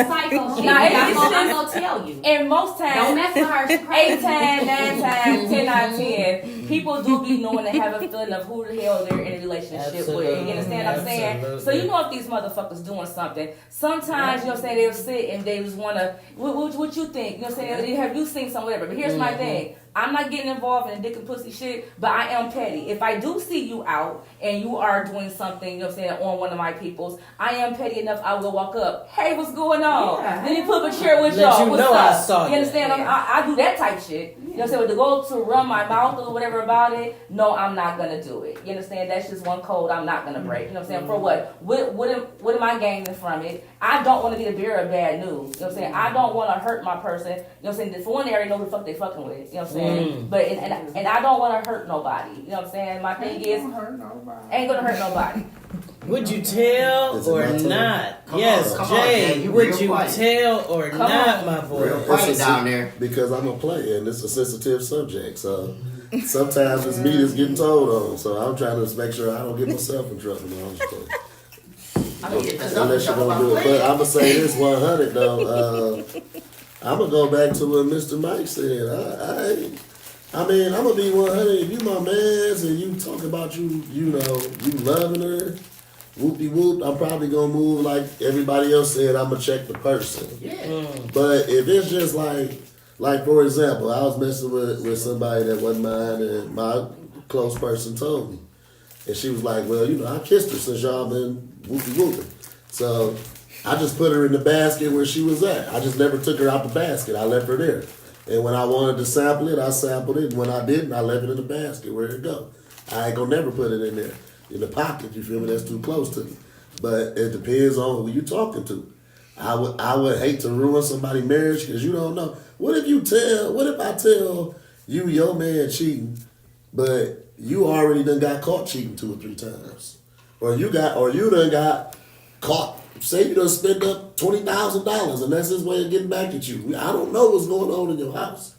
psycho shit. I'm gonna tell you. And most times, don't mess with her. She's crazy. 8 times, 9 times, 10 out of 10, people do be knowing to have a feeling of who the hell they're in a relationship with. You understand what I'm saying? So you know if these motherfuckers doing something. Sometimes, you know what I'm saying, they'll sit and they just want to, what you think? You know what I'm saying? Have you seen some whatever? But here's my thing. I'm not getting involved in dick and pussy shit, but I am petty. If I do see you out and you are doing something, you know what I'm saying, on one of my peoples, I am petty enough, I will walk up. Hey, what's going on? Yeah. Then you put up a chair with Let y'all. you What's know up? I saw you understand? I do that type shit. You know what I'm saying? But to go to run my mouth or whatever about it, no, I'm not going to do it. You understand? That's just one code I'm not going to break. You know what I'm saying? For what? What am I gaining from it? I don't want to be the bearer of bad news. You know what I'm saying? I don't want to hurt my person. You know what I'm saying? For one, they already know who the fuck they fucking with. You know what I'm saying? But and I don't want to hurt nobody. You know what I'm saying? My thing is, ain't gonna hurt nobody. Would you tell Is it or my turn? not? Come Yes, on, Jay. Jay, you Would real you quiet. tell or not, my boy? Real quiet down there. Because I'm a player and it's a sensitive subject. So sometimes it's me that's getting told on. So I'm trying to make sure I don't get myself in trouble. No, I'm just kidding. I mean, if Unless you're gonna do it. But I'm gonna say this 100 though. I'm gonna go back to what Mr. Mike said. I mean, I'm gonna be 100. If you my mans and you talk about you loving her, whoopie whoop, I'm probably gonna move like everybody else said. I'm gonna check the person. Yeah. But if it's just like for example, I was messing with somebody that wasn't mine, and my close person told me, and she was like, "Well, I kissed her since y'all been whoopie whooping." So I just put her in the basket where she was at. I just never took her out the basket. I left her there. And when I wanted to sample it, I sampled it. And when I didn't, I left it in the basket where it go. I ain't gonna never put it in there in the pocket. You feel me? That's too close to me. But it depends on who you talking to. I would hate to ruin somebody's marriage because you don't know. What if I tell you your man cheating, but you already done got caught cheating 2 or 3 times, or you done got caught. Say you done spend up $20,000 and that's his way of getting back at you. I don't know what's going on in your house.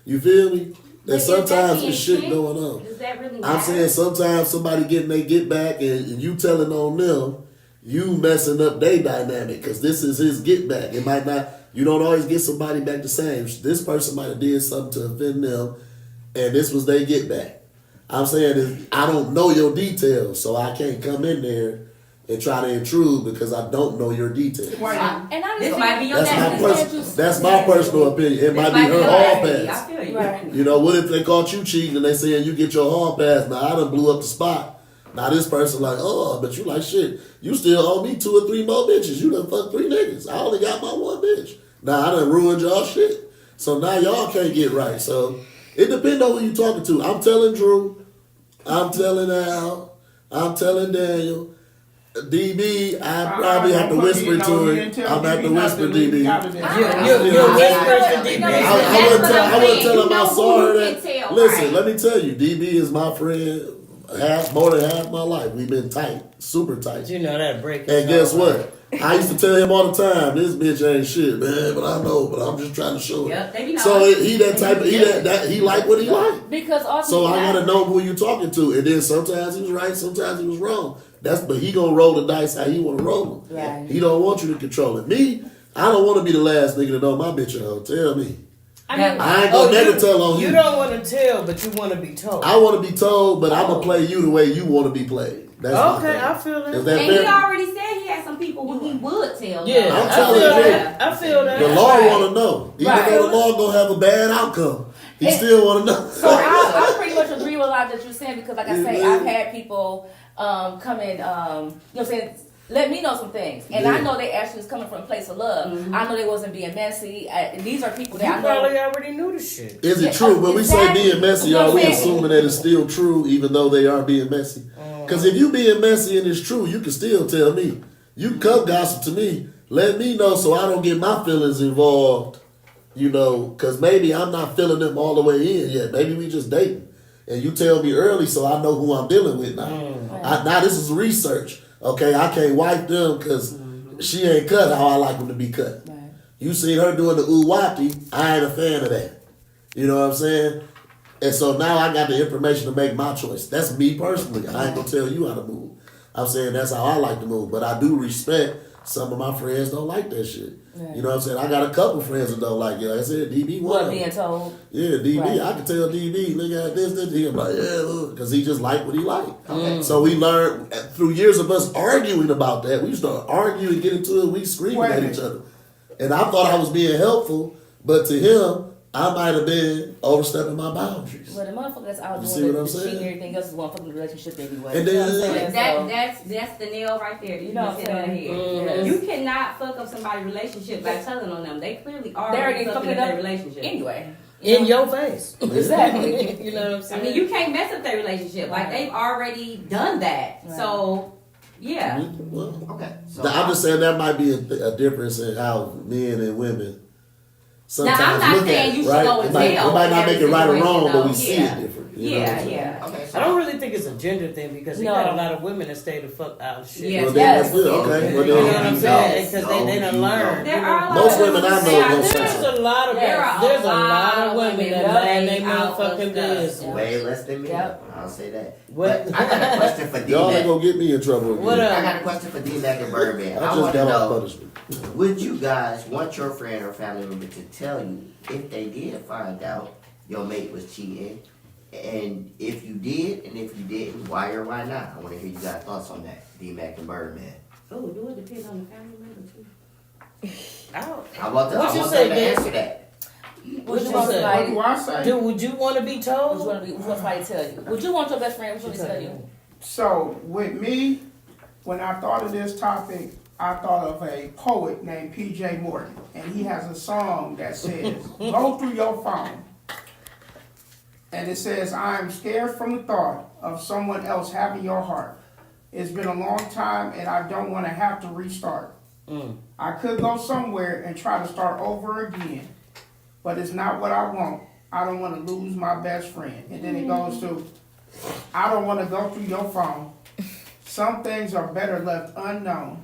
You feel me? And sometimes there's shit going on. Does that really matter? I'm saying sometimes somebody getting their get back and you telling on them, you messing up their dynamic because this is his get back. It might not. You don't always get somebody back the same. This person might have did something to offend them, and this was their get back. I'm saying I don't know your details, so I can't come in there and try to intrude because I don't know your details. And I This might be your That's my personal opinion. It might be her hall pass. I feel you. Right. What if they caught you cheating and they saying you get your hall pass? Now I done blew up the spot. Now this person like, oh, but you like shit. You still owe me 2 or 3 more bitches. You done fucked 3 niggas. I only got my 1 bitch. Now I done ruined y'all shit. So now y'all can't get right. So it depends on who you talking to. I'm telling Drew. I'm telling Al. I'm telling Daniel. DB, I probably have to whisper to him. I'm gonna have to whisper DB. You whisper to DB. I wouldn't tell him I saw her that. Tell, Listen, right. let me tell you, DB is my friend more than half my life. We've been tight, super tight. You know that break. And guess what? I used to tell him all the time, this bitch ain't shit, man, but I know, but I'm just trying to show Yep, they be it. knowing. So he that type of, he like what he like. Because also, So I gotta know who you talking to. And then sometimes he was right, sometimes he was wrong. But he gonna roll the dice how he wanna roll them. Right. He don't want you to control it. Me, I don't wanna be the last nigga to know my bitch at home. Tell me. I mean, I ain't gonna never tell on you you. don't want to tell, but you want to be told. I want to be told, but I'm gonna play you the way you want to be played. That's my Okay, thing. I feel that. Is that And he fair? already said he had some people who he would tell. Yeah, I'm I telling feel you. that. I feel that. The Lord Right. want to know, even Right. though the Lord gonna have a bad outcome. He And- still want to know. So I pretty much agree with a lot that you're saying because, like I say, Yeah. I've had people come in, you know, what I'm saying, let me know some things, and I Yeah. know they actually was coming from a place of love. I know they wasn't being messy. These are people that You I know. probably already knew the shit. Is it Yeah, true? When we say exactly. being messy, You know are what we I'm saying? assuming that it's still true even though they are being messy? Because if you being messy and it's true, you can still tell me. You can come gossip to me. Let me know so I don't get my feelings involved. You know, because maybe I'm not feeling them all the way in yet. Maybe we just dating. And you tell me early so I know who I'm dealing with now. Now this is research. Okay, I can't wipe them because she ain't cut how I like them to be cut. Right. You seen her doing the ooh-wapty, I ain't a fan of that. You know what I'm saying? And so now I got the information to make my choice. That's me personally. I ain't gonna tell you how to move. I'm saying that's how I like to move. But I do respect some of my friends don't like that shit. Right. You know what I'm saying? I got a couple friends that don't like it. Like I said, DB one. What of them. being told. Yeah, DB. Right. I can tell DB, look at this. He I'm like, yeah, because he just like what he like. So we learned through years of us arguing about that. We used to argue and get into it. We screaming at each other. And I thought I was being helpful, but to him, I might have been overstepping my boundaries. Well, the motherfucker that's out You see doing what I'm the cheating saying? and everything else is one fucking relationship anyway. And You know then- what I'm saying? So- That's the nail right there. You know what I'm hit on the saying? head. Yes. You cannot fuck up somebody's relationship by telling on them. They clearly are They're already fucking fucking up it their up relationship. anyway. In your face. Exactly. You know what I'm I saying? mean, you can't mess up their relationship. Like they've already done that. Right. So, yeah. Well, Okay. So I'm just saying that might be a difference in how men and women sometimes Now, I'm not look saying at you it, should right? go It and might, tell it might not make it every right or wrong, situation, but we though. see Yeah. it different. You know what Yeah, I'm saying? yeah. okay. So I don't really think it's a gender thing because you No. got a lot of women that stay the fuck out of shit. Yes. Well, then that's good. Okay. Okay. Well, You know then, what I'm No. saying? Because No, they done you learned. There are a lot Most of women I know say don't do say it. There's a lot of There are there's a lot of women women that mind they way out of motherfucking stuff. business. way less than me. Yep. I'll say that. What? But I got a question for y'all ain't D-Mac. gonna get me in trouble again. What up? I got a question for D-Mac and Birdman. I I just want to got off know, punishment. would you guys want your friend or family member to tell you if they did find out your mate was cheating? And if you did, and if you didn't, why or why not? I want to hear you guys' thoughts on that, D-Mac and Birdman. Oh, do it depend on the family member too? I want What you them say, to Vince? answer that. What you you want say? What somebody? do I say? Dude, would you want to be What told? you want somebody to tell you? Would you want your best friend? What you want to tell you? So with me, when I thought of this topic, I thought of a poet named P.J. Morton, and he has a song that says, "Go through your phone," and it says, "I am scared from the thought of someone else having your heart. It's been a long time, and I don't want to have to restart. I could go somewhere and try to start over again, but it's not what I want. I don't want to lose my best friend." And then it goes to, "I don't want to go through your phone. Some things are better left unknown.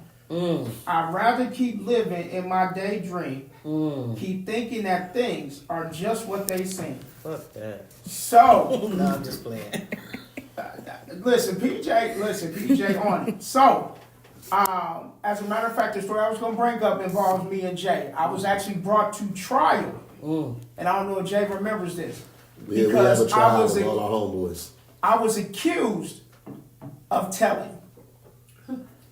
I'd rather keep living in my daydream. Keep thinking that things are just what they seem." Fuck that. So, No, I'm just playing. listen, PJ on it. So, as a matter of fact, the story I was going to bring up involves me and Jay. I was actually brought to trial. And I don't know if Jay remembers this. Yeah, we have a Because trial with all our homeboys. I was accused of telling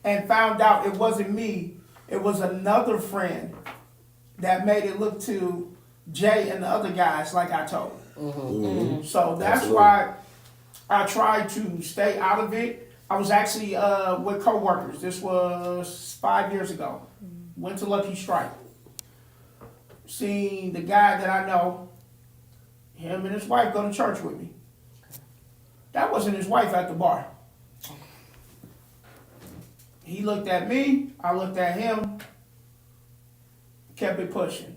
and found out it wasn't me, it was another friend that made it look to Jay and the other guys like I told. So that's Absolutely. why I tried to stay out of it. I was actually with coworkers. This was 5 years ago. Went to Lucky Strike. Seen the guy that I know, him and his wife go to church with me. That wasn't his wife at the bar. He looked at me, I looked at him, kept it pushing.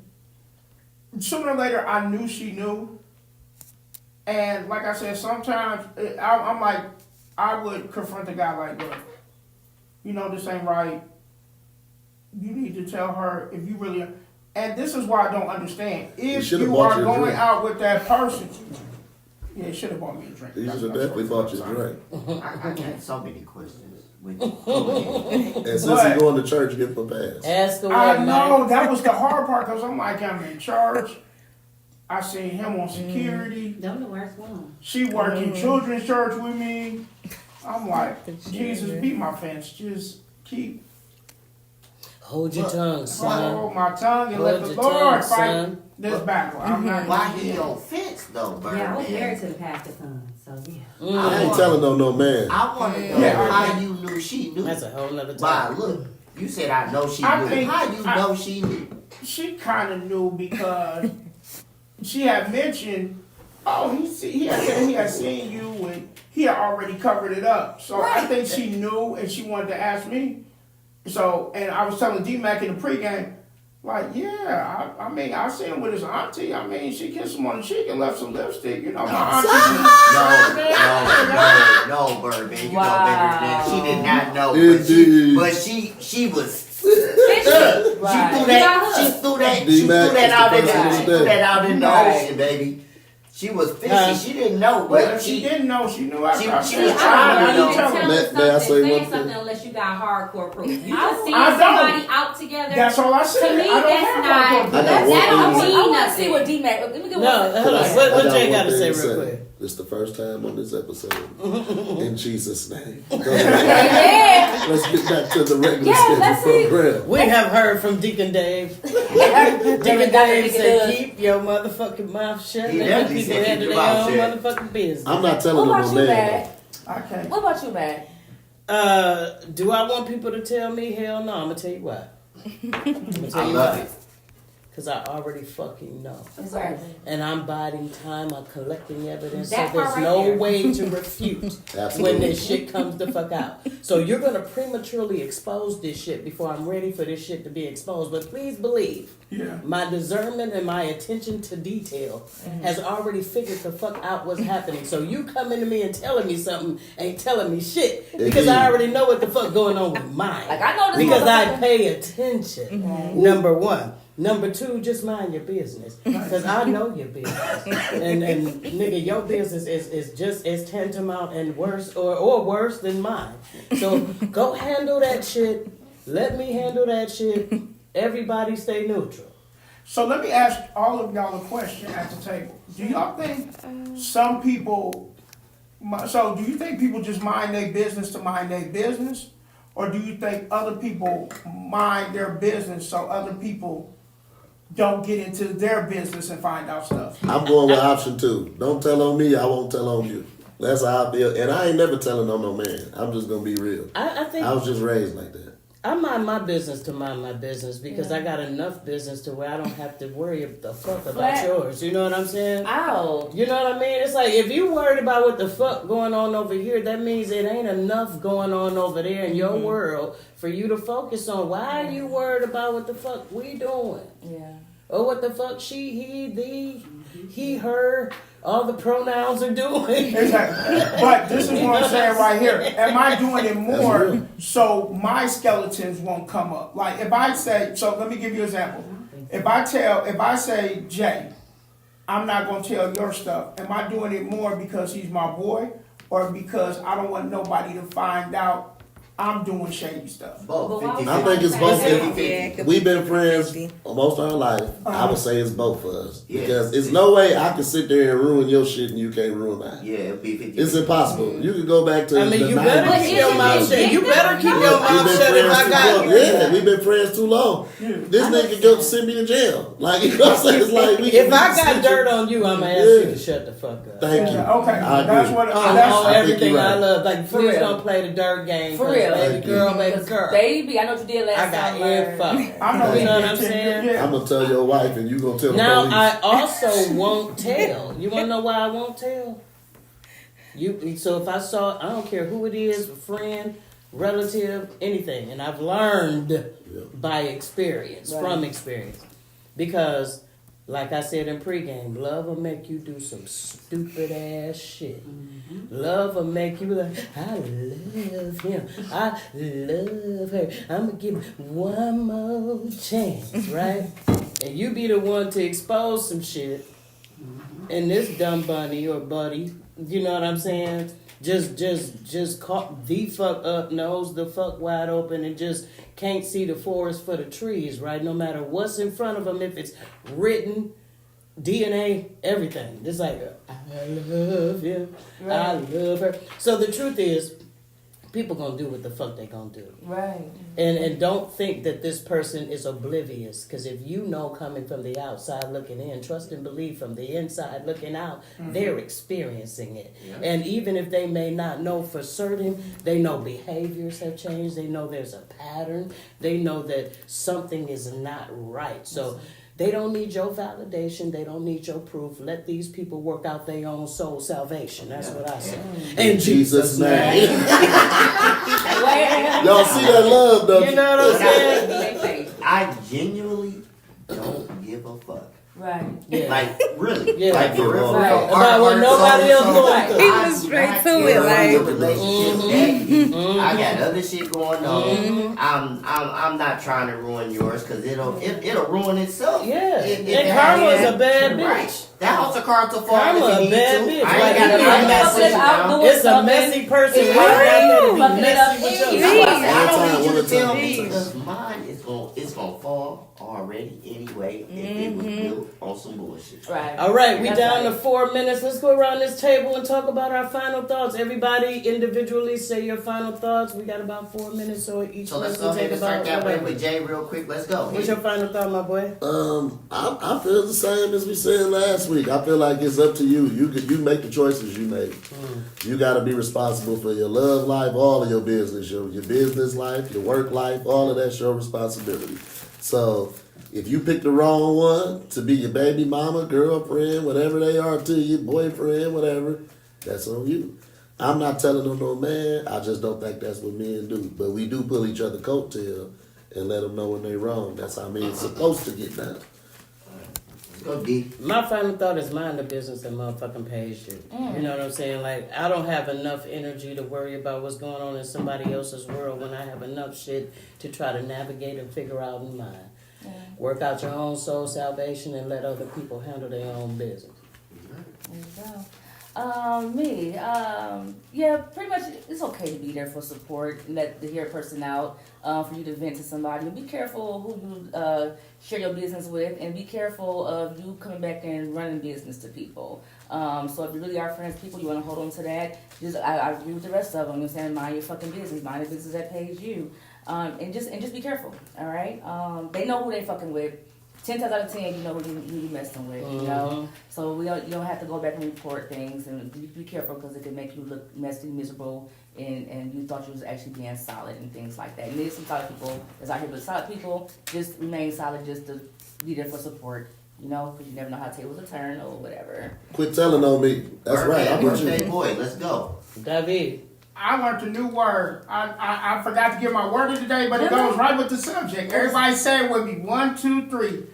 Sooner or later, I knew she knew. And like I said, sometimes I'm like, I would confront the guy like, look, you know this ain't right. You need to tell her if you really, and this is why I don't understand. If should've you bought are you a going drink. out with that person, yeah, you should have bought me a drink. You That's should what I'm definitely sorry. bought you a drink. I got so many questions. With And since But- he going to church, give him a pass. Ask her I what, know man. that was the hard part because I'm like, I'm in church. I seen him on security. Them the worst one. She worked in children's church with me. I'm like, Jesus, be my fence. Just keep Hold your tongue, son. hold my tongue and let Hold the your Lord tongue, fight son. this battle. I'm not Why gonna he do on fence though, Birdman? Yeah, I was married to the pastor's son, so yeah. I ain't telling no man. I want to know Yeah. how you knew she knew. That's a whole nother Why, time. look, you said I know she I knew. think- How you know she knew? She kind of knew because she had mentioned, oh, he had seen you and he had already covered it up. So I think she knew and she wanted to ask me. So, and I was telling D-Mac in the pregame, like, yeah, I mean, I seen him with his auntie. I mean, she kissed him on the cheek and left some lipstick. You know, my auntie. No, Birdman, you Wow. know better than that. She did not know, Indeed. but she was. Right. She threw D-Mac that out in is the person the, of the day. ocean, baby. She was fishy. She didn't know, Well, but she she. didn't know. She knew after She- I she said was it. trying to I know. didn't tell her. May I say Saying one thing? something unless you got hardcore proof. You I just see don't. somebody out together. That's all I said. To me, I don't that's have not. hardcore proof. I got That one don't thing. mean I want to nothing. see what D-Mac. Let me get No, one. hold on. I What got Jay one got to thing say to real say. quick? It's the first time on this episode. In Jesus' name. Yeah. Let's get back to the regular Yeah, let's schedule see. program. We have heard from Deacon Dave. Deacon Dave said, keep your motherfucking mouth shut. He And let definitely people said, handle keep their your own mouth motherfucking business. I'm not telling What no about you, man. Bag? I can't. What about you, Bag? Do I want people to tell me? Hell no. I'm going to tell you why. I love it. Because I already fucking know. Exactly. And I'm biding time. I'm collecting evidence. That so there's part right no there. way to refute Absolutely. when this shit comes the fuck out. So you're going to prematurely expose this shit before I'm ready for this shit to be exposed. But please believe, Yeah. my discernment and my attention to detail has already figured the fuck out what's happening. So you coming to me and telling me something ain't telling me shit. Because I already know what the fuck going on with mine. Like, I know this Because I motherfucker- pay attention. Number one. Number two, just mind your business. Because I know your business. And nigga, your business is just as tantamount and worse or worse than mine. So go handle that shit. Let me handle that shit. Everybody stay neutral. So let me ask all of y'all a question at the table. Do y'all think some people, so do you think people just mind their business to mind their business? Or do you think other people mind their business so other people don't get into their business and find out stuff? I'm going with option 2. Don't tell on me, I won't tell on you. That's how I feel. And I ain't never telling on no man. I'm just going to be real. I think I was just raised like that. I mind my business to mind my business because I got enough business to where I don't have to worry the fuck about But- yours. You know what I'm saying? Ow. You know what I mean? It's like if you worried about what the fuck going on over here, that means it ain't enough going on over there in your world for you to focus on. Why are you worried about what the fuck we doing? Yeah. Or what the fuck she, he, thee, he, her, all the pronouns are doing? Exactly. But this is what I'm saying right here. Am I doing it more real. so my skeletons won't come up? Like if I say, so let me give you an example. If I say, Jay, I'm not gonna tell your stuff, am I doing it more because he's my boy or because I don't want nobody to find out I'm doing shady stuff? Both. But why 50, would I think it's both. Fifty. Yeah, We've been friends most of our life. I would say it's both for us. Because it's no way I can sit there and ruin your shit and you can't ruin mine. Yeah, it'd be 50. It's impossible. You can go back to I mean, the you 90s. better keep your mouth shut. You better keep your mouth shut if I got you. Yeah, we've been friends too long. This nigga go send me to jail. Like, you know what I'm saying? It's like, If I got dirt on you, I'm gonna ask you to shut the fuck up. Thank you. Okay, I agree. that's what On that's I think everything you're I right. love. Like, For please real. don't play the dirt game. For 'cause real. Baby girl, baby Because girl. baby, I know what you did last I got summer. info. I know You know what he I'm did. saying? Yeah. I'm gonna tell your wife and you gonna tell the Now, police. I also won't tell. You want to know why I won't tell? So if I saw, I don't care who it is, friend, relative, anything, and I've learned by experience, from experience, because, like I said in pregame, love will make you do some stupid ass shit. Love will make you like, I love him, I love her, I'm gonna give him one more chance, right? And you be the one to expose some shit, and this dumb bunny or buddy, you know what I'm saying? Just caught the fuck up, nose the fuck wide open, and just can't see the forest for the trees, right? No matter what's in front of them, if it's written DNA, everything. Just like, I love you, I love her. So the truth is, people gonna do what the fuck they gonna do. Right. And don't think that this person is oblivious, because if you know coming from the outside looking in, trust and believe from the inside looking out, they're experiencing it. Yeah. And even if they may not know for certain, they know behaviors have changed, they know there's a pattern, they know that something is not right. So they don't need your validation. They don't need your proof. Let these people work out their own soul salvation. That's what I say. In Jesus' name. Y'all see that love, though? You know what I'm saying? I genuinely don't give a fuck. Right. Yeah. Like, really. Yeah. Like, for real. Right. About what nobody else going through. He was straight to it, like. I got other shit going on. I'm not trying to ruin yours because it'll ruin itself. Yeah. If And karma is a bad bitch. Right. That house of cards will fall Karma if a you need bad to. bitch. I Like, ain't got you to need message I'll now. do it. It's a messy person Yeah. right now to be Fuck it up. messy with Yeah. yourself. I don't need you One to tell time. me because mine is gonna fall already anyway if it was built on some bullshit. Right. All right, we That's down to right. 4 minutes. Let's go around this table and talk about our final thoughts. Everybody individually say your final thoughts. We got about 4 minutes, so each So let's person go ahead take and start about that way whatever. with Jay real quick. Let's go. What's your final thought, my boy? I feel the same as we said last week. I feel like it's up to you. You make the choices you make. You got to be responsible for your love life, all of your business, your business life, your work life, all of that's your responsibility. So if you pick the wrong one to be your baby mama, girlfriend, whatever they are to you, boyfriend, whatever, that's on you. I'm not telling them no man. I just don't think that's what men do. But we do pull each other coattail and let them know when they wrong. That's how men's supposed to get down. Go deep. My final thought is mind the business and motherfucking pay shit. You know what I'm saying? Like, I don't have enough energy to worry about what's going on in somebody else's world when I have enough shit to try to navigate and figure out in mine. Work out your own soul salvation and let other people handle their own business. There you go. Yeah, pretty much it's okay to be there for support and to hear a person out, for you to vent to somebody. And be careful who you share your business with, and be careful of you coming back and running business to people. So if you really are friends, people, you want to hold on to that. I agree with the rest of them. You're saying mind your fucking business, mind the business that pays you, and just be careful. All right, they know who they fucking with. 10 times out of 10, you know who you messing with, you know? So you don't have to go back and report things, and be careful because it can make you look messy, miserable, and you thought you was actually being solid and things like that. And there's some solid people that's out here, but solid people just remain solid just to be there for support, you know? Because you never know how tables will turn or whatever. Quit telling on me. That's right. I'm with Birthday you. boy, let's go. David. I learned a new word. I forgot to give my word of the day, but it goes right with the subject. Everybody say it with me. 1, 2, 3.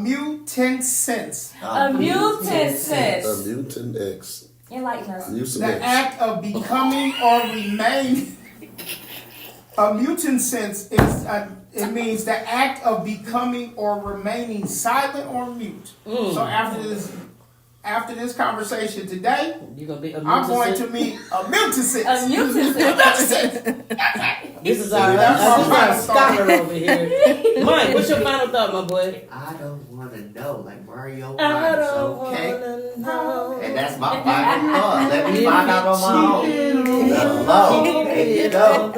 Mutant sense. A mutant A sense. mutant X. Enlighten us. Mutant The X. act of becoming or remaining. A mutant sense is it means the act of becoming or remaining silent or mute. So after this conversation today, You gonna be a I'm going mutant? to meet a mutant sense. A mutant sense. This is our That's my final scholar over here. Mike, what's your final thought, my boy? I don't want to know, like Mario I Bros, don't okay? wanna know. And that's my final thought. Let me find out on my own. Hello. And you know.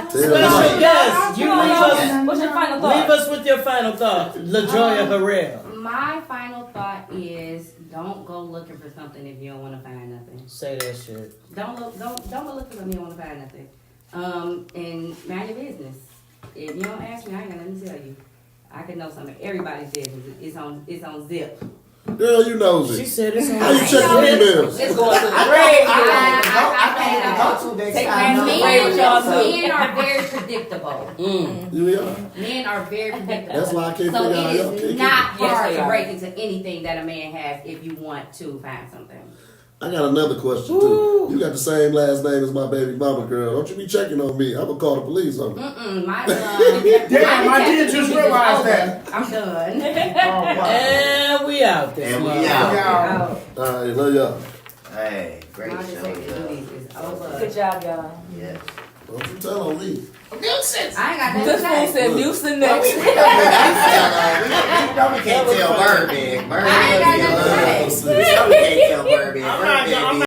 Special guest, you leave us, What's your final leave thought? us with your final thought. LaJoya Herrera. My final thought is don't go looking for something if you don't want to find nothing. Say that shit. Don't go look for something you don't want to find nothing. And mind your business. If you don't ask me, I ain't gonna let me tell you. I could know something. Everybody's business. It's on zip. Girl, you knows She it. said it's on. How you check your emails? It's going to the grave. I can't go to next Take time. that No. away with y'all too. Men are very predictable. You are. Men are very predictable. That's why I can't So figure out it y'all is can't not Yes, hard they to are. break into anything that a man has if you want to find something. I got another question too. You got the same last name as my baby mama, girl. Don't you be checking on me. I'm gonna call the police on you. My Damn, I did just realize that. I'm done. Oh, wow. And we out this And we month. out. Yeah. Oh, All right, love y'all. Hey, great my show, detective girl. duties is over. Good job, y'all. Yes. Don't you tell on me. Nuisance. I ain't got nothing This to fool say. said Houston Well, next. we probably can't tell Birdman. Birdman I ain't got be nothing to a say. We probably can't tell Birdman. I'm not- Birdman be